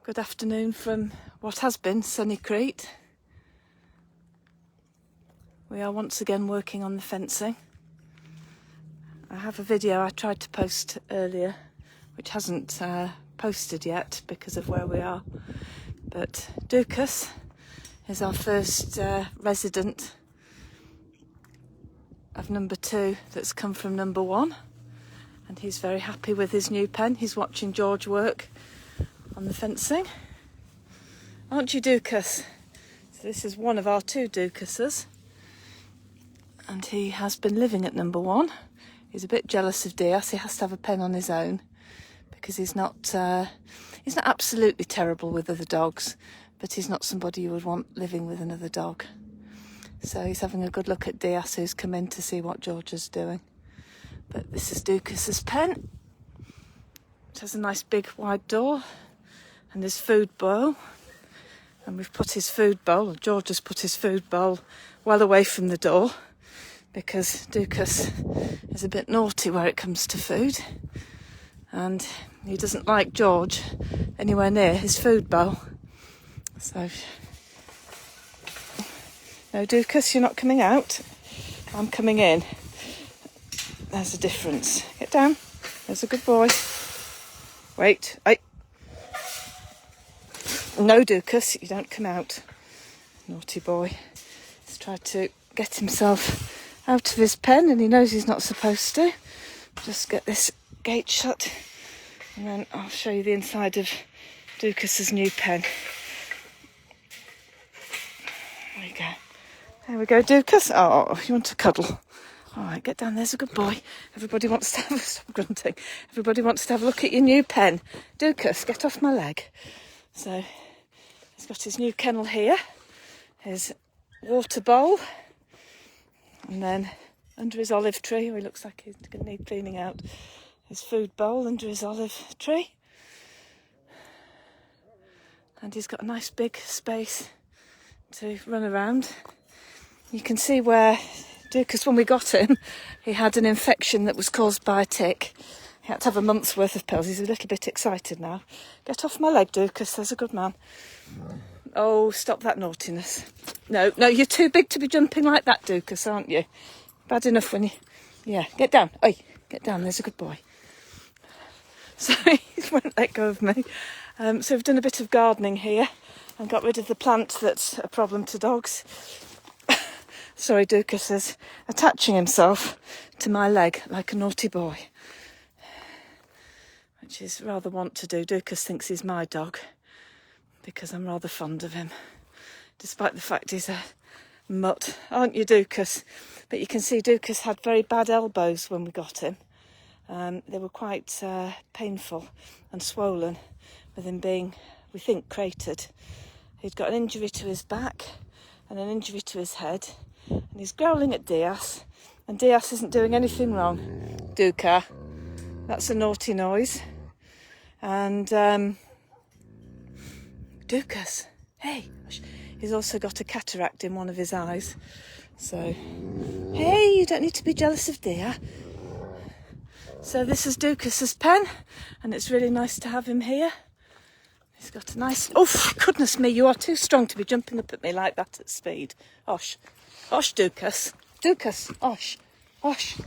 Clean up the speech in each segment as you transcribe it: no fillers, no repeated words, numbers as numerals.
Good afternoon from what has been sunny Crete. We are once again working on the fencing. I have a video I tried to post earlier, which hasn't posted yet because of where we are. But Dukas is our first resident of number 2 that's come from number 1. And he's very happy with his new pen. He's watching George work on the fencing. Aren't you, Dukas? So this is one of our 2 Dukases. And he has been living at number 1. He's a bit jealous of Diaz. He has to have a pen on his own because he's not absolutely terrible with other dogs, but he's not somebody you would want living with another dog. So he's having a good look at Diaz, who's come in to see what George is doing. But this is Dukas's pen. It has a nice big wide door and his food bowl. And we've put his food bowl, George has put his food bowl well away from the door because Dukas is a bit naughty where it comes to food. And he doesn't like George anywhere near his food bowl. So, no, Dukas, you're not coming out. I'm coming in. There's a difference. Get down. There's a good boy. Wait. No, Dukas, you don't come out. Naughty boy. He's tried to get himself out of his pen and he knows he's not supposed to. Just get this gate shut and then I'll show you the inside of Dukas's new pen. There you go. There we go, Dukas. Oh, you want to cuddle? All right, get down. There's a good boy. Everybody wants to have stop grunting. Everybody wants to have a look at your new pen. Dukas, get off my leg. So he's got his new kennel here, his water bowl, and then under his olive tree, he looks like he's going to need cleaning out, his food bowl under his olive tree. And he's got a nice big space to run around. You can see where Dukas, when we got him, he had an infection that was caused by a tick. He had to have a month's worth of pills. He's a little bit excited now. Get off my leg, Dukas. There's a good man. Oh, stop that naughtiness. No, you're too big to be jumping like that, Dukas, aren't you? Bad enough when you... Yeah, get down. Oi, get down. There's a good boy. So he won't let go of me. So we've done a bit of gardening here and got rid of the plant that's a problem to dogs. Sorry, Dukas is attaching himself to my leg like a naughty boy, which is rather want to do. Dukas thinks he's my dog because I'm rather fond of him, despite the fact he's a mutt. Aren't you, Dukas? But you can see Dukas had very bad elbows when we got him. They were quite painful and swollen with him being, we think, crated. He'd got an injury to his back and an injury to his head. And he's growling at Diaz, and Diaz isn't doing anything wrong. Duka, that's a naughty noise. And Dukas, hey, he's also got a cataract in one of his eyes. So, hey, you don't need to be jealous of Dia. So this is Dukas's pen, and it's really nice to have him here. He's got a nice... Oh, goodness me, you are too strong to be jumping up at me like that at speed. Osh. Osh, Dukas. Dukas, osh. Osh.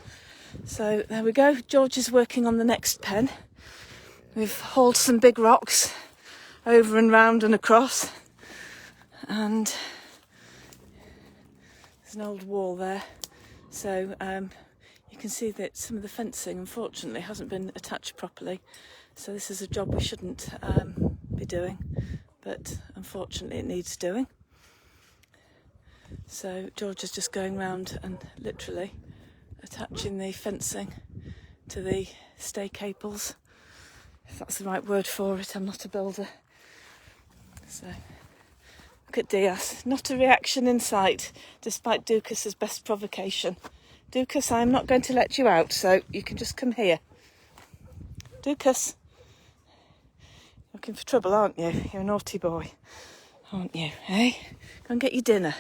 So there we go. George is working on the next pen. We've hauled some big rocks over and round and across. And there's an old wall there. So you can see that some of the fencing, unfortunately, hasn't been attached properly. So this is a job we shouldn't be doing. But unfortunately, it needs doing. So George is just going round and literally attaching the fencing to the stay cables, if that's the right word for it. I'm not a builder. So look at Diaz, not a reaction in sight, despite Dukas's best provocation. Dukas, I'm not going to let you out, so you can just come here. Dukas, looking for trouble, aren't you? You're a naughty boy, aren't you? Hey, go and get your dinner.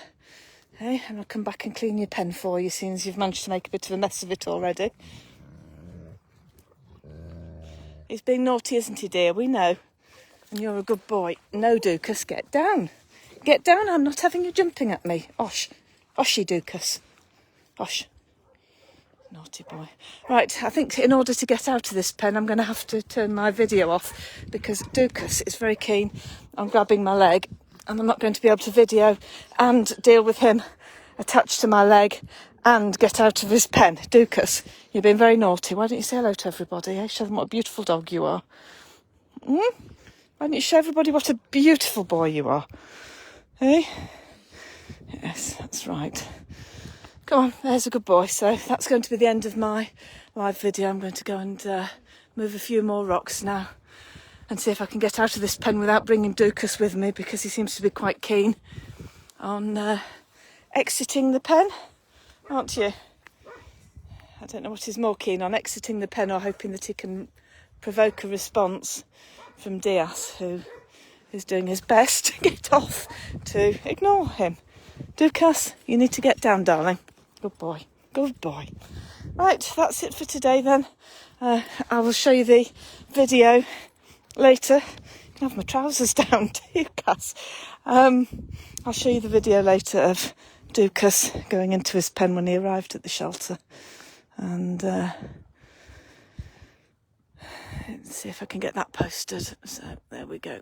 Hey, and I'll come back and clean your pen for you, seeing as you've managed to make a bit of a mess of it already. He's being naughty, isn't he, dear? We know. And you're a good boy. No, Dukas, get down. Get down, I'm not having you jumping at me. Osh. Oshy, Dukas. Osh. Naughty boy. Right, I think in order to get out of this pen, I'm going to have to turn my video off because Dukas is very keen on grabbing my leg and I'm not going to be able to video and deal with him attached to my leg and get out of his pen. Dukas, you've been very naughty. Why don't you say hello to everybody, eh? Show them what a beautiful dog you are. Why don't you show everybody what a beautiful boy you are? Eh? Yes, that's right. Come on, there's a good boy. So that's going to be the end of my live video. I'm going to go and move a few more rocks now and see if I can get out of this pen without bringing Dukas with me because he seems to be quite keen on exiting the pen, aren't you? I don't know what he's more keen on, exiting the pen or hoping that he can provoke a response from Diaz, who is doing his best to get off to ignore him. Dukas, you need to get down, darling. Good boy. Good boy. Right, that's it for today then. I will show you the video later. I can have my trousers down, Dukas. I'll show you the video later of Dukas going into his pen when he arrived at the shelter. And see if I can get that posted. So there we go.